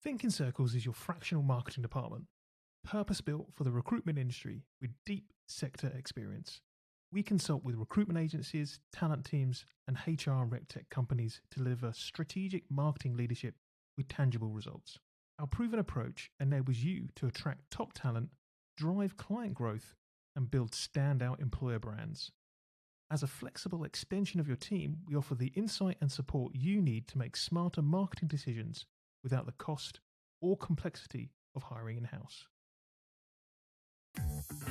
Thinking Circles is your fractional marketing department, purpose-built for the recruitment industry with deep sector experience. We consult with recruitment agencies, talent teams, and HR and RecTech companies to deliver strategic marketing leadership with tangible results. Our proven approach enables you to attract top talent, drive client growth, and build standout employer brands. As a flexible extension of your team, we offer the insight and support you need to make smarter marketing decisions without the cost or complexity of hiring in-house.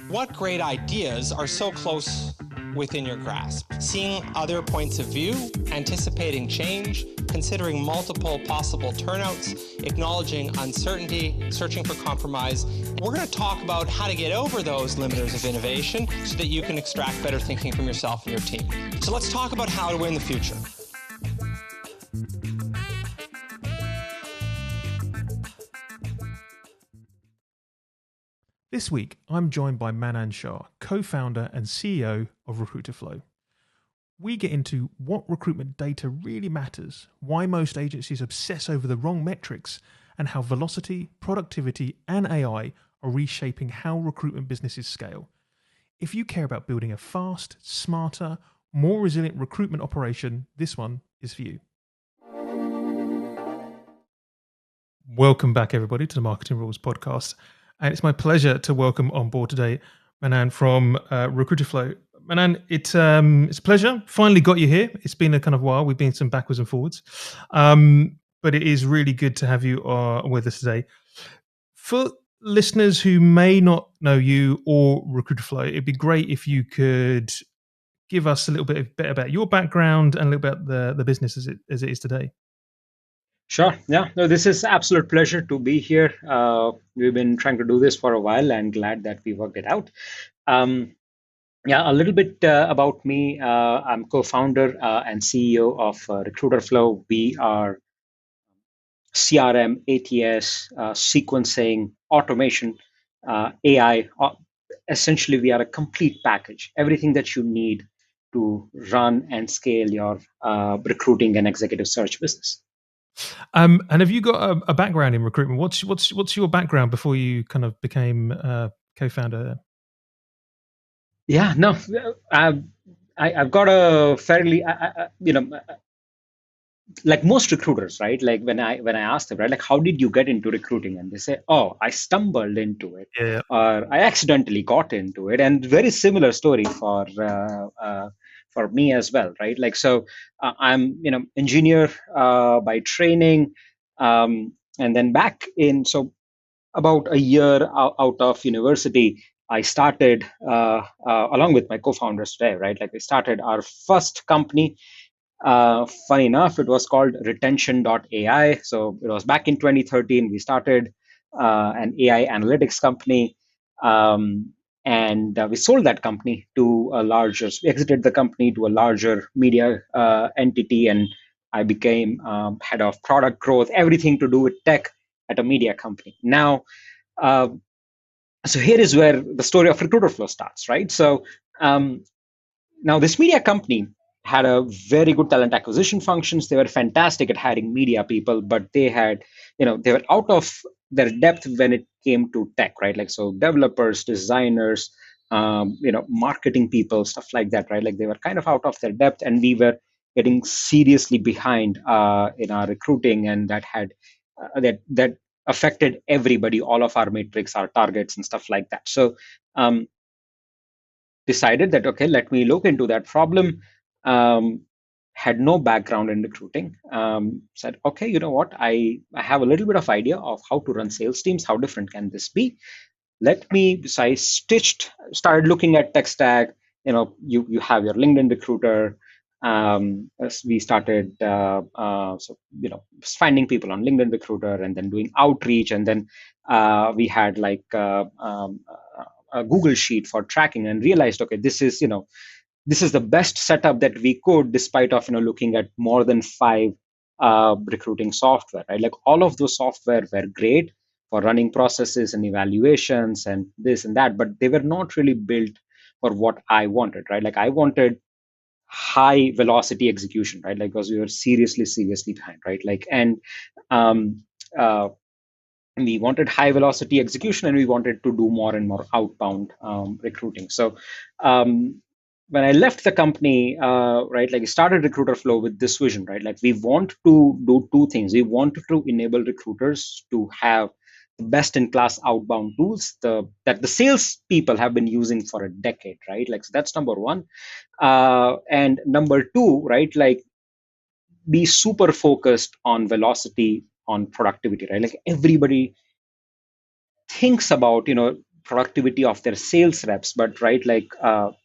What great ideas are so close within your grasp? Seeing other points of view, anticipating change, considering multiple possible turnouts, acknowledging uncertainty, searching for compromise. We're going to talk about how to get over those limiters of innovation so that you can extract better thinking from yourself and your team. So let's talk about how to win the future. This week, I'm joined by Manan Shah, co-founder and CEO of Recruiterflow. We get into what recruitment data really matters, why most agencies obsess over the wrong metrics, and how velocity, productivity, and AI are reshaping how recruitment businesses scale. If you care about building a fast, smarter, more resilient recruitment operation, this one is for you. Welcome back, everybody, to the Marketing Rules podcast. And it's my pleasure to welcome on board today Manan from Recruiterflow. Manan, it's a pleasure. Finally got you here. It's been a kind of while. We've been some backwards and forwards. But it is really good to have you with us today. For listeners who may not know you or Recruiterflow, it'd be great if you could give us a little bit about your background and a little bit about the business as it is today. Sure. Yeah. No, this is absolute pleasure to be here. We've been trying to do this for a while and glad that we worked it out. A little bit about me. I'm co-founder and CEO of Recruiterflow. We are CRM, ATS, sequencing, automation, AI. Essentially, we are a complete package. Everything that you need to run and scale your recruiting and executive search business. And have you got a background in recruitment? What's your background before you kind of became co-founder? Yeah, no, I've got a fairly, like most recruiters, right? Like when I ask them, right, like how did you get into recruiting? And they say, oh, I stumbled into it, or I accidentally got into it. And very similar story for me as well, right? Like, so I'm, engineer by training. And then back in, so about a year out of university, I started, along with my co-founders today, right? Like we started our first company. Funny enough, it was called retention.ai. So it was back in 2013. We started an AI analytics company. And we sold that company to we exited the company to a larger media entity, and I became head of product growth, everything to do with tech at a media company. Now, so here is where the story of Recruiterflow starts, right? So now this media company had a very good talent acquisition functions. They were fantastic at hiring media people, but they had, they were out of their depth when it came to tech, right? Like, so developers, designers, marketing people, stuff like that, right? Like they were kind of out of their depth, and we were getting seriously behind in our recruiting, and that had that affected everybody, all of our metrics, our targets, and stuff like that. So decided that, okay, let me look into that problem. Had no background in recruiting. Said, okay, you know what? I have a little bit of idea of how to run sales teams. How different can this be? So I started looking at tech stack. You have your LinkedIn recruiter. We started, finding people on LinkedIn recruiter and then doing outreach. And then we had like a Google sheet for tracking, and realized, okay, this is the best setup that we could, despite of looking at more than 5 recruiting software, right? Like all of those software were great for running processes and evaluations and this and that, but they were not really built for what I wanted, right? Like I wanted high velocity execution, right? Like because we were seriously behind, right? Like, and we wanted high velocity execution, and we wanted to do more and more outbound recruiting. So when I left the company, right, like I started Recruiterflow with this vision, right? Like we want to do two things. We wanted to enable recruiters to have the best in class outbound tools that the sales people have been using for a decade, right? Like, so that's number one. And number two, right, like be super focused on velocity, on productivity, right? Like everybody thinks about productivity of their sales reps, but right, like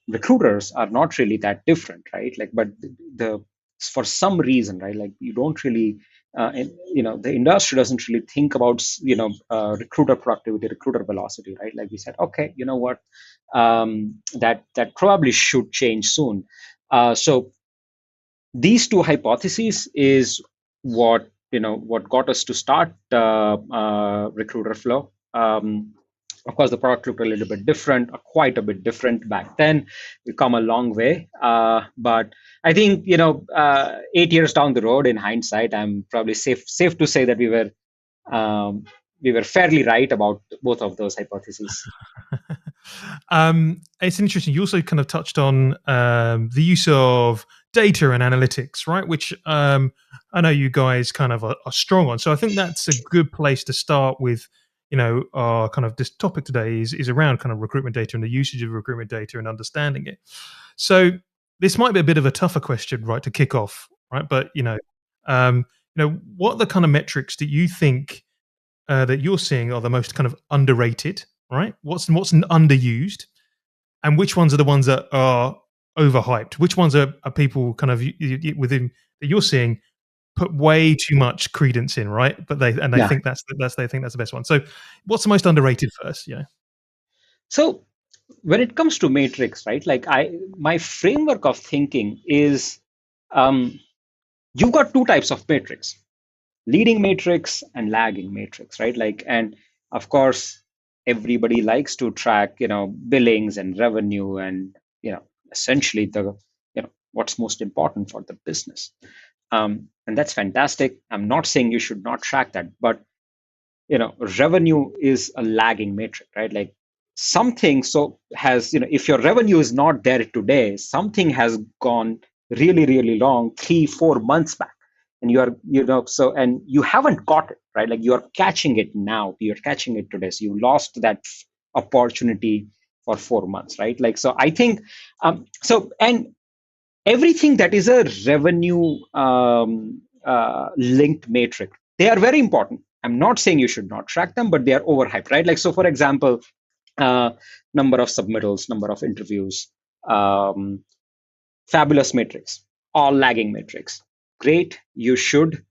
recruiters are not really that different, right? Like, but the for some reason, right, like you don't really the industry doesn't really think about recruiter productivity, recruiter velocity, right? Like we said, okay, you know what, that probably should change soon. So these two hypotheses is what got us to start Recruiterflow. Of course, the product looked a little bit different, quite a bit different back then. We've come a long way, but I think 8 years down the road, in hindsight, I'm probably safe to say that we were fairly right about both of those hypotheses. It's interesting. You also kind of touched on the use of data and analytics, right? Which I know you guys kind of are strong on. So I think that's a good place to start with. Our kind of this topic today is around kind of recruitment data and the usage of recruitment data and understanding it. So this might be a bit of a tougher question, right, to kick off, right? But what are the kind of metrics that you think that you're seeing are the most kind of underrated, right? What's underused, and which ones are the ones that are overhyped? Which ones are people kind of within that you're seeing put way too much credence in, right? But they think that's the best one. So, what's the most underrated first? Yeah. So when it comes to matrix, right? Like my framework of thinking is, you've got two types of matrix: leading matrix and lagging matrix, right? Like, and of course, everybody likes to track, billings and revenue, and essentially the what's most important for the business. And that's fantastic. I'm not saying you should not track that, but revenue is a lagging metric, right? Like something so has, if your revenue is not there today, something has gone really, really long, 3-4 months back, and you are, so, and you haven't got it, right? Like you're catching it now, you're catching it today. So you lost that opportunity for 4 months, right? Like, so I think, and everything that is a revenue linked metric, they are very important. I'm not saying you should not track them, but they are overhyped, right? Like, so for example, number of submittals, number of interviews, fabulous metrics, all lagging metrics. Great, you should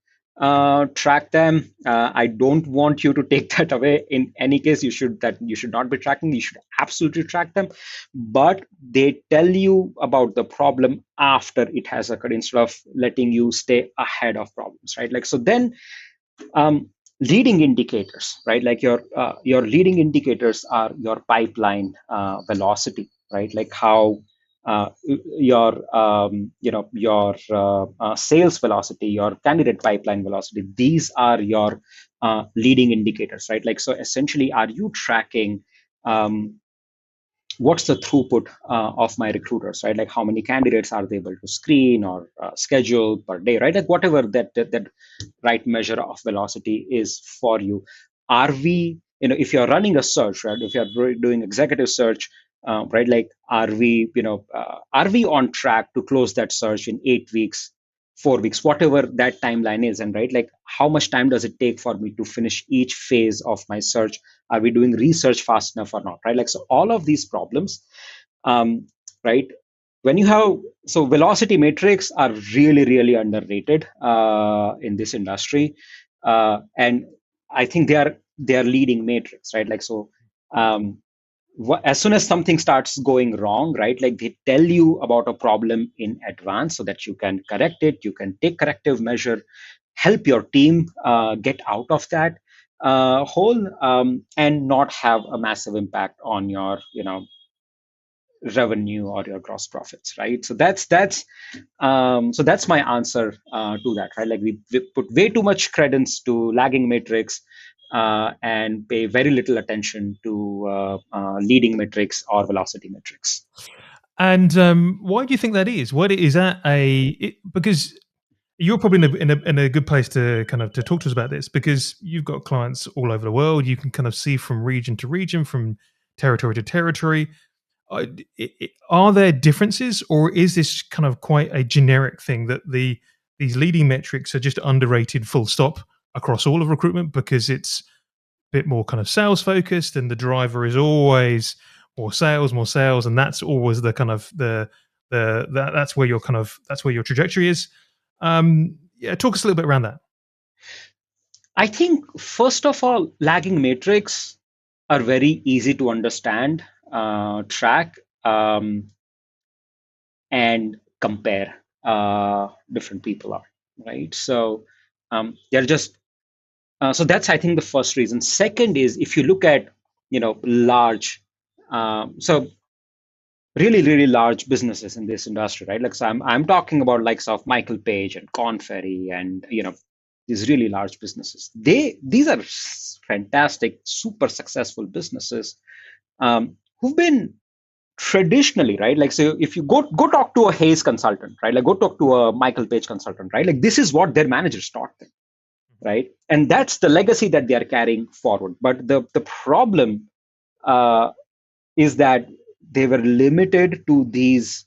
track them. I don't want you to take that away. In any case, you should not be tracking. You should absolutely track them, but they tell you about the problem after it has occurred instead of letting you stay ahead of problems, right? Like, so then leading indicators, right? Like your leading indicators are your pipeline velocity, right? Like how your sales velocity, your candidate pipeline velocity. These are your leading indicators, right? Like, so essentially, are you tracking what's the throughput of my recruiters, right? Like how many candidates are they able to screen or schedule per day, right? Like whatever that right measure of velocity is for you. Are we, if you're running a search, right? If you're doing executive search, right? Like, are we on track to close that search in 8 weeks, 4 weeks, whatever that timeline is? And right, like how much time does it take for me to finish each phase of my search? Are we doing research fast enough or not, right? Like, so all of these problems, right? When you have, so velocity metrics are really, really underrated in this industry. And I think they are leading metrics, right? Like, so as soon as something starts going wrong, right, like they tell you about a problem in advance so that you can correct it, you can take corrective measure, help your team get out of that hole, and not have a massive impact on your revenue or your gross profits, right? So that's my answer to that, right? Like we put way too much credence to lagging metrics, and pay very little attention to leading metrics or velocity metrics. And why do you think that is? What is that because you're probably in a good place to kind of to talk to us about this, because you've got clients all over the world. You can kind of see from region to region, from territory to territory. Are there differences, or is this kind of quite a generic thing that these leading metrics are just underrated, full stop, across all of recruitment, because it's a bit more kind of sales focused, and the driver is always more sales, and that's always the kind of that's where your trajectory is. Yeah, talk us a little bit around that. I think, first of all, lagging metrics are very easy to understand, track, and compare. Different people are, right? So they're just so that's, I think, the first reason. Second is, if you look at large, so really large businesses in this industry, right? Like, so I'm talking about likes of Michael Page and Corn Ferry, and these really large businesses. These are fantastic, super successful businesses, who've been traditionally, right? Like, so if you go talk to a Hayes consultant, right? Like, go talk to a Michael Page consultant, right? Like, this is what their managers taught them, right? And that's the legacy that they are carrying forward. But the problem is that they were limited to these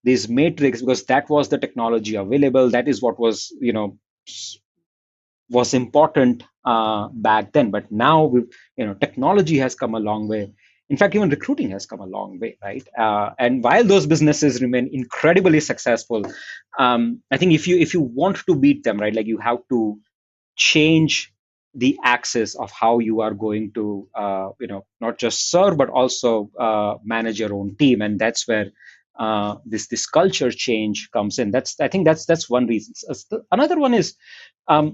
metrics because that was the technology available. That is what was important back then. But now, technology has come a long way. In fact, even recruiting has come a long way, right? And while those businesses remain incredibly successful, I think if you want to beat them, right, like, you have to change the axis of how you are going to not just serve but also manage your own team. And that's where this culture change comes in. I think that's one reason. Another one is, I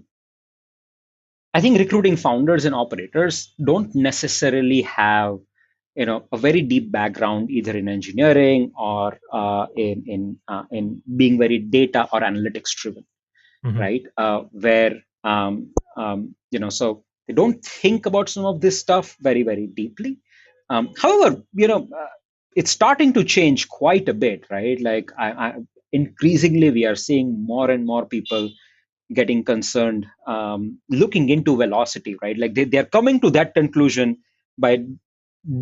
think recruiting founders and operators don't necessarily have a very deep background either in engineering or in being very data or analytics driven, right? Where so they don't think about some of this stuff very deeply. However, it's starting to change quite a bit, right? Like, increasingly we are seeing more and more people getting concerned, looking into velocity, right? Like, they're coming to that conclusion by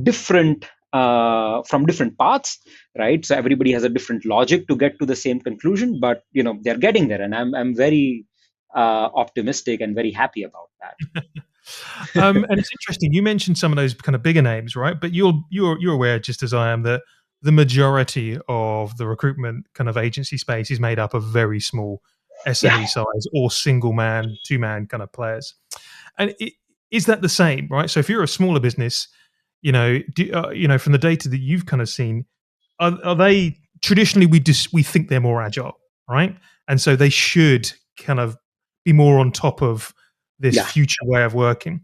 different from different paths, right? So everybody has a different logic to get to the same conclusion, but they're getting there, and I'm very optimistic and very happy about that. And it's interesting. You mentioned some of those kind of bigger names, right? But you're aware, just as I am, that the majority of the recruitment kind of agency space is made up of very small SME size or single man, two man kind of players. And is that the same, right? So if you're a smaller business, from the data that you've kind of seen, are they traditionally, we think they're more agile, right? And so they should kind of be more on top of this future way of working.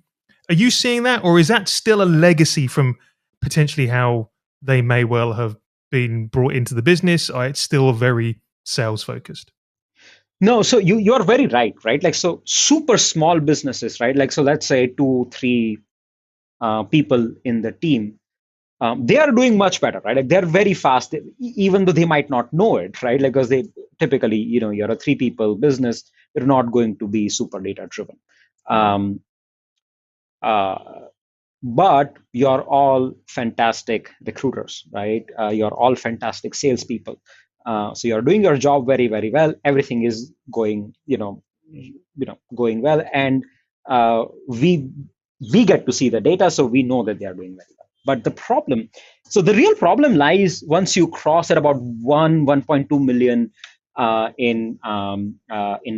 Are you seeing that, or is that still a legacy from potentially how they may well have been brought into the business? Or it's still very sales focused? No, so you're very right? Like, so super small businesses, right? Like, so let's say 2-3 people in the team, they are doing much better, right? Like, they're very fast, even though they might not know it, right? Like, because they typically, you're a 3 people business, you're not going to be super data driven. But you're all fantastic recruiters, right? You're all fantastic salespeople. So you're doing your job very well. Everything is going, going well, and we get to see the data, so we know that they are doing very well. But the real problem lies once you cross at about 1.2 million in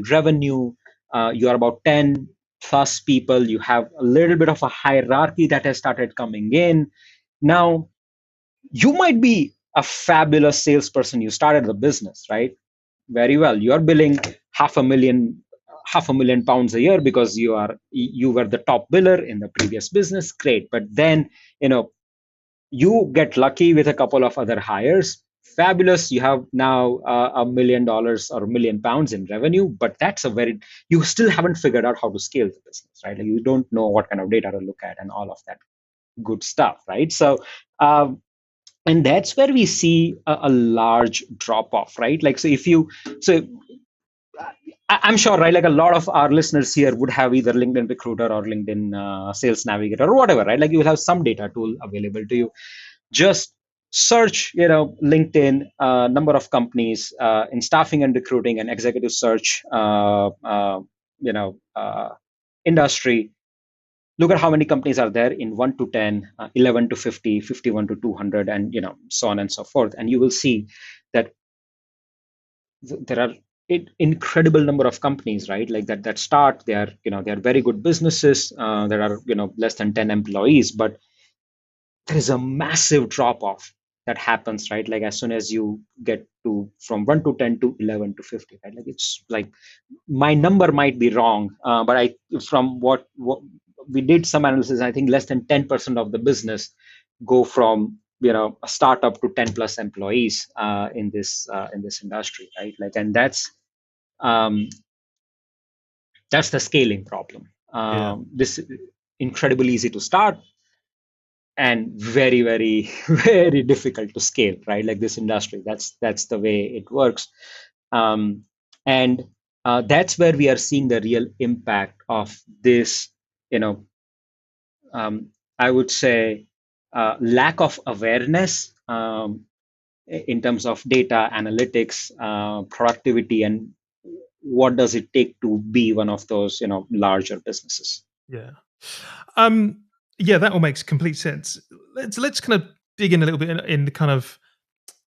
revenue. You are about 10 plus people. You have a little bit of a hierarchy that has started coming in. Now, you might be a fabulous salesperson. You started the business, right? Very well. You are billing half a million pounds a year because you were the top biller in the previous business. Great. But then, you get lucky with a couple of other hires, fabulous. You have now $1 million or £1 million in revenue, but you still haven't figured out how to scale the business, right? Like you don't know what kind of data to look at and all of that good stuff, right? So, and that's where we see a large drop off, right? Like, I'm sure, right? Like a lot of our listeners here would have either LinkedIn Recruiter or LinkedIn Sales Navigator or whatever, right? Like you will have some data tool available to you. Just search, LinkedIn, number of companies in staffing and recruiting and executive search, industry. Look at how many companies are there in 1 to 10, 11 to 50, 51 to 200, and so on and so forth. And you will see that there are incredible number of companies, right? Like that start. They are very good businesses. There are less than 10 employees, but there is a massive drop off that happens, right? Like as soon as you get to from 1 to 10 to 11 to 50, right? Like it's like my number might be wrong, but from what we did some analysis, I think less than 10% of the business go from a startup to 10 plus employees in this industry, right? Like, and that's the scaling problem. This incredibly easy to start and very, very, very difficult to scale, right? Like this industry, that's the way it works. And that's where we are seeing the real impact of this, I would say, lack of awareness in terms of data analytics, productivity, and what does it take to be one of those, larger businesses. Yeah. Yeah, that all makes complete sense. Let's kind of dig in a little bit in the kind of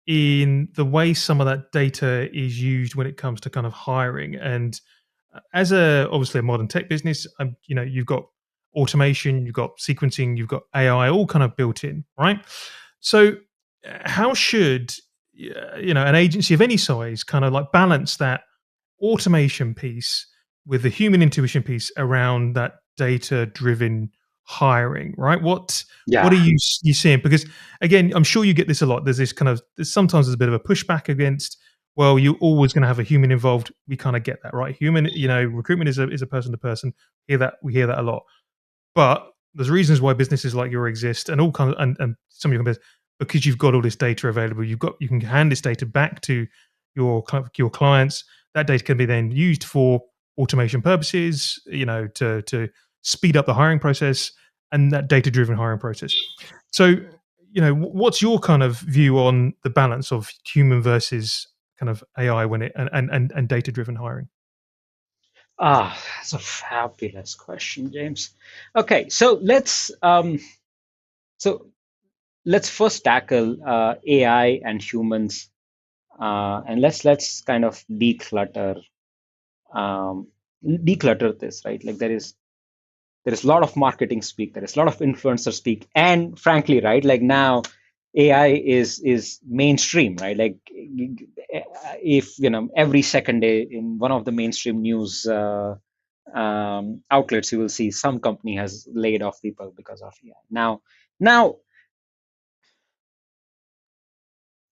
in the way some of that data is used when it comes to kind of hiring. And as obviously a modern tech business, you've got automation, you've got sequencing, you've got AI, all kind of built in, right? So how should an agency of any size kind of like balance that automation piece with the human intuition piece around that data driven hiring, right? What are you seeing? Because again, I'm sure you get this a lot. There's this kind of sometimes there's a bit of a pushback against, well, you're always going to have a human involved. We kind of get that, right? Human, recruitment is a person to person. We hear that a lot. But there's reasons why businesses like yours exist, and all kinds of, and some of your competitors, because you've got all this data available. You can hand this data back to your clients. That data can be then used for automation purposes, to speed up the hiring process and that data-driven hiring process. So, what's your kind of view on the balance of human versus kind of AI when it and data-driven hiring? That's a fabulous question, James. Okay, so let's first tackle AI and humans, and let's kind of declutter this, right? Like there is a lot of marketing speak, there is a lot of influencer speak, and frankly, right, like now AI is mainstream, right? Like if every second day in one of the mainstream news outlets, you will see some company has laid off people because of AI. Now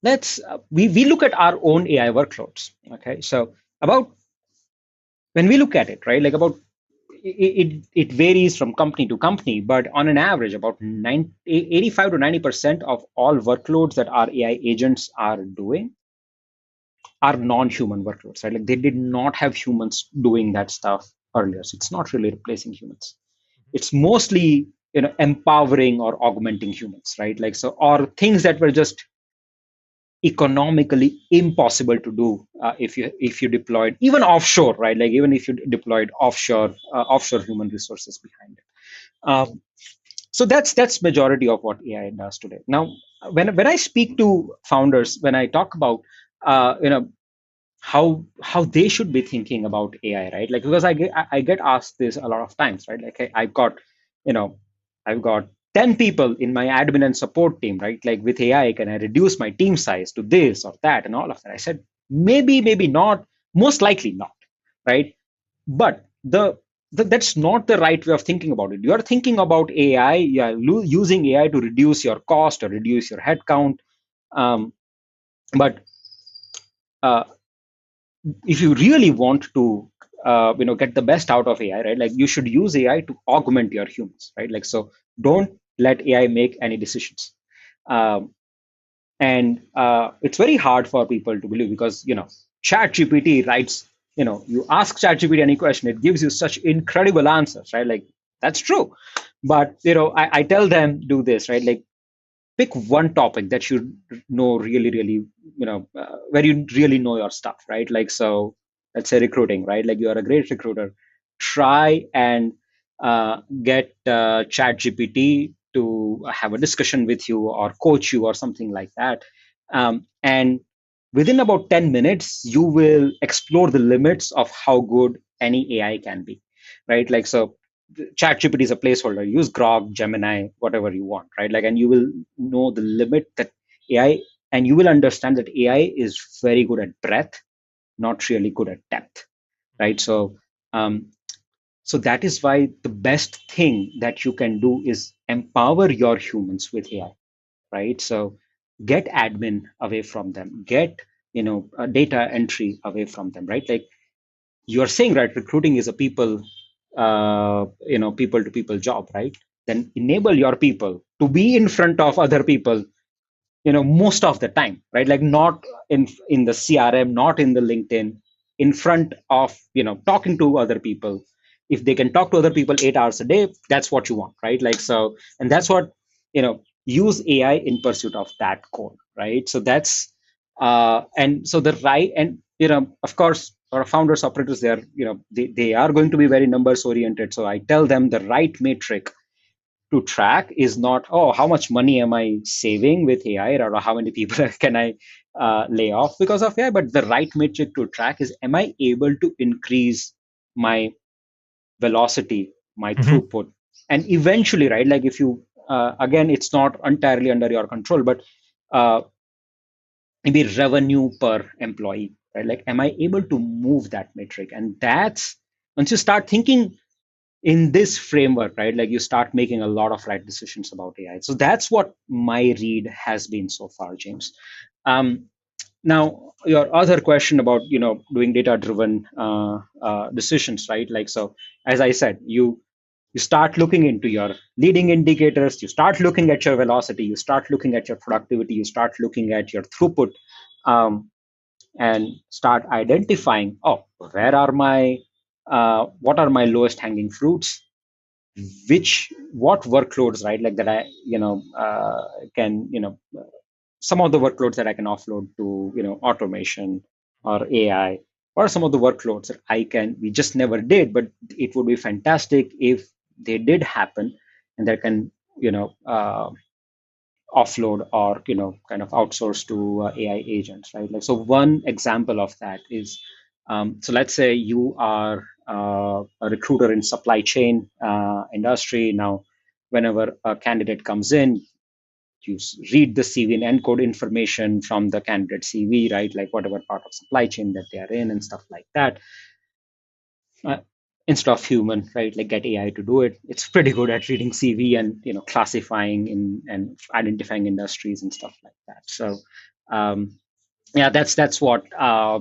let's we look at our own AI workloads. Okay, so about when we look at it, right, like about it varies from company to company, but on an average, about 85 to 90% of all workloads that our AI agents are doing are non-human workloads, right? Like they did not have humans doing that stuff earlier. So it's not really replacing humans. It's mostly empowering or augmenting humans, right? Like so, or things that were just economically impossible to do if you deployed even offshore, right? Like even if you deployed offshore human resources behind it. So that's majority of what AI does today. Now, when I speak to founders, when I talk about how they should be thinking about AI, right? Like because I get asked this a lot of times, right? Like hey, I've got 10 people in my admin and support team, right? Like with AI, can I reduce my team size to this or that and all of that? I said, maybe not, most likely not, right? But that's not the right way of thinking about it. You are thinking about AI, you are using AI to reduce your cost or reduce your headcount. But if you really want to get the best out of AI, right? Like you should use AI to augment your humans, right? Like so, don't let AI make any decisions. Um, and it's very hard for people to believe because ChatGPT writes. You ask ChatGPT any question, it gives you such incredible answers, right? Like that's true, but I tell them do this, right? Like pick one topic that you know really really where you really know your stuff, right? Like so let's say recruiting, right? Like you are a great recruiter, try and get chat gpt to have a discussion with you or coach you or something like that, and within about 10 minutes you will explore the limits of how good any AI can be, right? Like so ChatGPT is a placeholder. Use Grok, Gemini, whatever you want, right? Like, and you will know the limit that AI, and you will understand that AI is very good at breadth, not really good at depth, right? Um, so that is why the best thing that you can do is empower your humans with AI, right? So get admin away from them, get data entry away from them, right? Like you're saying, right, recruiting is a people to people job, right? Then enable your people to be in front of other people most of the time, right? Like not in the crm, not in the LinkedIn, in front of talking to other people. If they can talk to other people 8 hours a day, that's what you want, right? Like so, and that's what use AI in pursuit of that goal, right? So that's and so the right, and of course our founders operators, they are going to be very numbers oriented. So I tell them the right metric to track is not, oh, how much money am I saving with AI, or how many people can I lay off because of AI, but the right metric to track is, am I able to increase my velocity, my throughput? And eventually, right, like if you, again, it's not entirely under your control, but uh, maybe revenue per employee, right? Like, am I able to move that metric? And that's, once you start thinking in this framework, right, like you start making a lot of right decisions about AI. So that's what my read has been so far, James. Now your other question about doing data driven decisions, right? Like so, as I said, you start looking into your leading indicators, you start looking at your velocity, you start looking at your productivity, you start looking at your throughput, um, and start identifying, oh, where are my what are my lowest hanging fruits, what workloads, right, like that I can some of the workloads that I can offload to automation or AI, or some of the workloads that we just never did, but it would be fantastic if they did happen, and that can offload or kind of outsource to AI agents, right? Like so, one example of that is, so let's say you are a recruiter in supply chain industry. Now, whenever a candidate comes in, you read the CV and encode information from the candidate CV, right? Like whatever part of supply chain that they are in and stuff like that. Uh, Instead of human, right? Like get AI to do it. It's pretty good at reading CV and classifying and identifying industries and stuff like that. So yeah, that's what I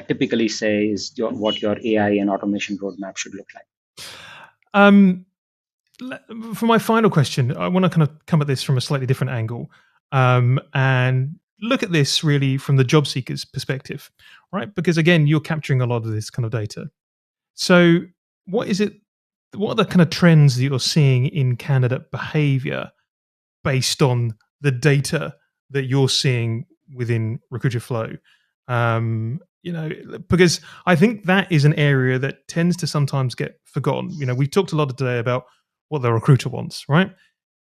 typically say is what your AI and automation roadmap should look like. Um, for my final question, I want to kind of come at this from a slightly different angle, and look at this really from the job seeker's perspective, right? Because again, you're capturing a lot of this kind of data. So, what is it? What are the kind of trends that you're seeing in candidate behavior based on the data that you're seeing within Recruiterflow? Because I think that is an area that tends to sometimes get forgotten. We talked a lot today about what the recruiter wants, right?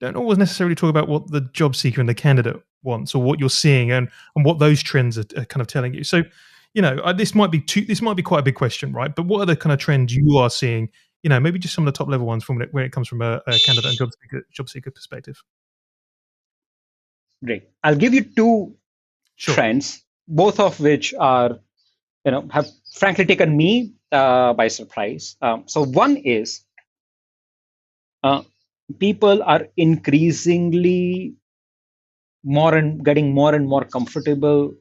Don't always necessarily talk about what the job seeker and the candidate wants, or what you're seeing and what those trends are kind of telling you. So, this might be quite a big question, right? But what are the kind of trends you are seeing? Maybe just some of the top level ones from when it comes from a candidate and job seeker perspective. Great. I'll give you two Sure. trends, both of which are have frankly taken me by surprise. So one is people are increasingly getting more and more comfortable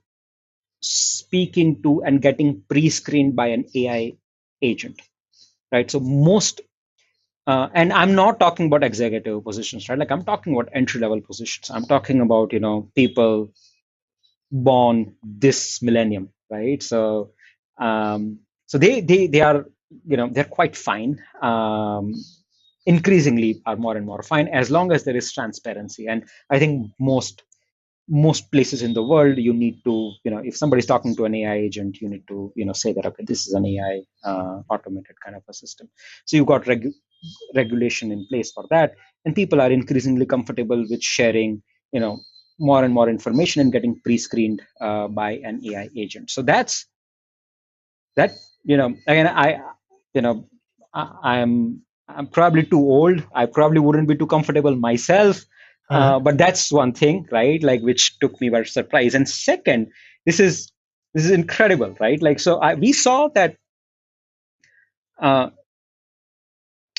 speaking to and getting pre-screened by an AI agent, right? So most, and I'm not talking about executive positions, right? Like I'm talking about entry-level positions. I'm talking about, people born this millennium, right? So, they are, they're quite fine. Increasingly are more and more fine as long as there is transparency. And I think most places in the world, you need to, if somebody's talking to an AI agent, you need to, say that, okay, this is an AI automated kind of a system. So you've got regulation in place for that, and people are increasingly comfortable with sharing, more and more information and getting pre-screened by an AI agent. So that's that. Again, you know, I'm probably too old. I probably wouldn't be too comfortable myself. But that's one thing, right? Like, which took me by surprise. And second, this is incredible, right? Like, so we saw that uh,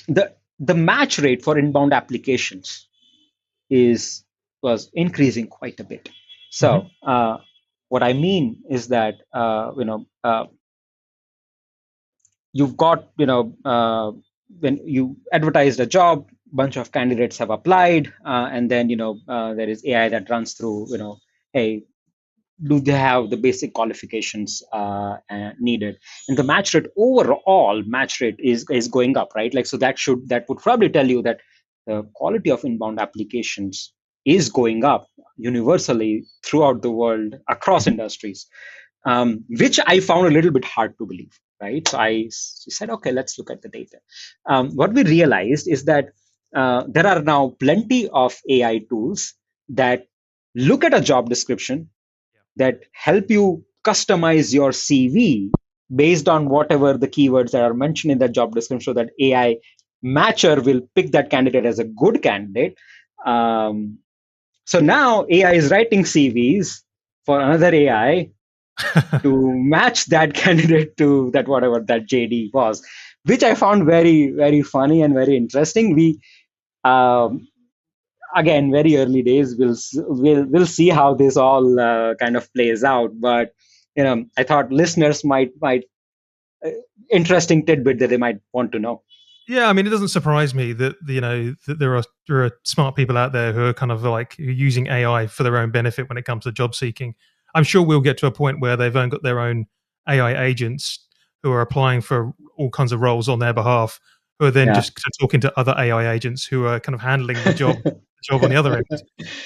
the match rate for inbound applications was increasing quite a bit. So what I mean is that you've got, when you advertised a job, bunch of candidates have applied, and then there is AI that runs through, hey, do they have the basic qualifications needed? And the overall match rate is going up, right? Like, so that would probably tell you that the quality of inbound applications is going up universally throughout the world across industries, which I found a little bit hard to believe, right? So I said, okay, let's look at the data. What we realized is that there are now plenty of AI tools that look at a job description, that help you customize your CV based on whatever the keywords that are mentioned in that job description, so that AI matcher will pick that candidate as a good candidate. So now AI is writing CVs for another AI to match that candidate to that, whatever that JD was, which I found very, very funny and very interesting. We again, very early days. We'll see how this all kind of plays out. But I thought listeners might interesting tidbit that they might want to know. Yeah, I mean, it doesn't surprise me that that there are smart people out there who are kind of like using AI for their own benefit when it comes to job seeking. I'm sure we'll get to a point where they've got their own AI agents who are applying for all kinds of roles on their behalf, who are then just talking to other AI agents who are kind of handling the job on the other end.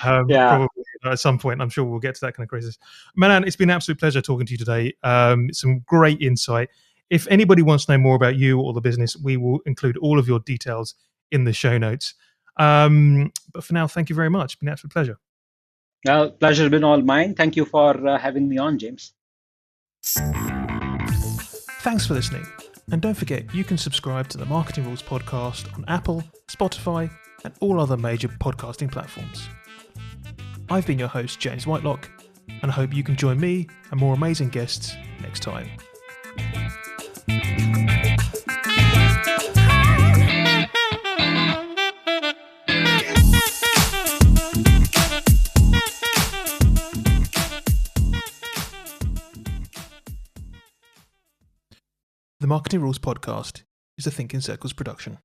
Probably at some point, I'm sure we'll get to that kind of crisis. Manan, it's been an absolute pleasure talking to you today. Some great insight. If anybody wants to know more about you or the business, we will include all of your details in the show notes. But for now, thank you very much. It's been an absolute pleasure. Well, pleasure has been all mine. Thank you for having me on, James. Thanks for listening. And don't forget, you can subscribe to the Marketing Rules podcast on Apple, Spotify, and all other major podcasting platforms. I've been your host, James Whitelock, and I hope you can join me and more amazing guests next time. The Marketing Rules podcast is a Think in Circles production.